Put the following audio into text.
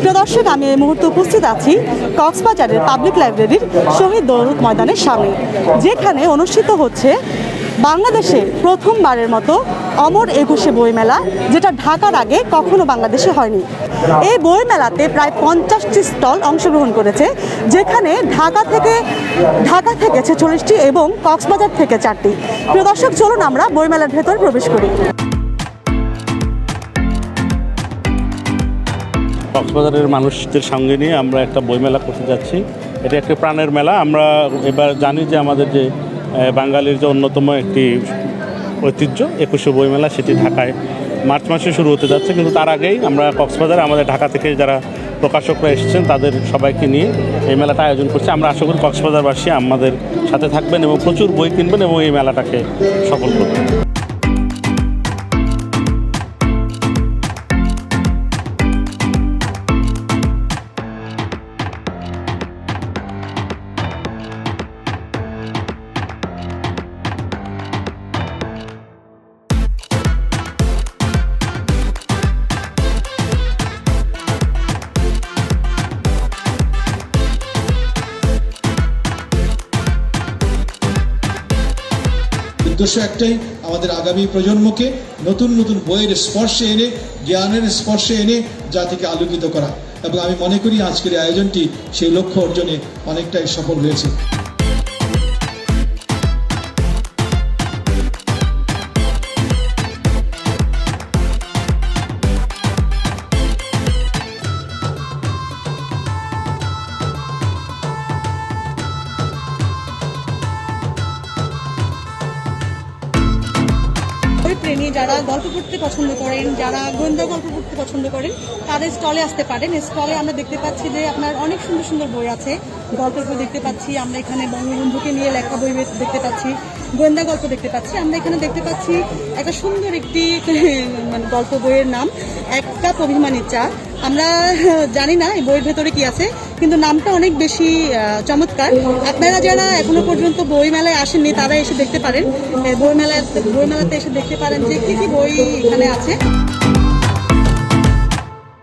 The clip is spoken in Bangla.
প্রিয় দর্শক, আমি এই মুহূর্তে উপস্থিত আছি কক্সবাজারের পাবলিক লাইব্রেরির শহীদ দৌলত ময়দানের সামনে, যেখানে অনুষ্ঠিত হচ্ছে বাংলাদেশে প্রথমবারের মতো অমর ২১শে বইমেলা, যেটা ঢাকার আগে কখনো বাংলাদেশে হয়নি। এই বইমেলাতে প্রায় ৫০টি স্টল অংশগ্রহণ করেছে, যেখানে ঢাকা থেকে ৪৬টি এবং কক্সবাজার থেকে ৪টি। প্রিয় দর্শক, চলুন আমরা বইমেলার ভেতর প্রবেশ করি। কক্সবাজারের মানুষদের সঙ্গে নিয়ে আমরা একটা বইমেলা করতে যাচ্ছি। এটা একটা প্রাণের মেলা। আমরা এবার জানি যে আমাদের যে বাঙালির যে অন্যতম একটি ঐতিহ্য ২১শে বইমেলা, সেটি ঢাকায় মার্চ মাসে শুরু হতে যাচ্ছে। কিন্তু তার আগেই আমরা কক্সবাজারে আমাদের ঢাকা থেকে যারা প্রকাশকরা এসেছেন তাদের সবাইকে নিয়ে এই মেলাটা আয়োজন করছি। আমরা আশা করি কক্সবাজারবাসী আমাদের সাথে থাকবেন এবং প্রচুর বই কিনবেন এবং এই মেলাটাকে সফল করবেন। উদ্দেশ্য একটাই, আমাদের আগামী প্রজন্মকে নতুন নতুন বইয়ের স্পর্শে এনে, জ্ঞানের স্পর্শে এনে জাতিকে আলোকিত করা। এবং আমি মনে করি আজকের আয়োজনটি সেই লক্ষ্য অর্জনে অনেকটাই সফল হয়েছে। প্রেমী যারা গল্প পড়তে পছন্দ করেন, যারা গোয়েন্দা গল্প পড়তে পছন্দ করেন, তাদের স্টলে আসতে পারেন। স্টলে আমরা দেখতে পাচ্ছি যে আপনার অনেক সুন্দর সুন্দর বই আছে। গল্পের বই দেখতে পাচ্ছি আমরা এখানে, বঙ্গবন্ধুকে নিয়ে লেখা বই দেখতে পাচ্ছি, গোয়েন্দা গল্প দেখতে পাচ্ছি। আমরা এখানে দেখতে পাচ্ছি একটা সুন্দর একটি গল্প বইয়ের নাম এক কাপ অভিমানী চা। আমরা জানি না এই বইয়ের ভেতরে কি আছে, কিন্তু নামটা অনেক বেশি চমৎকার। আপনারা যারা এখনো পর্যন্ত বই মেলায় আসেননি তারা এসে দেখতে পারেন, বইমেলাতে এসে দেখতে পারেন যে কি কি বই এখানে আছে।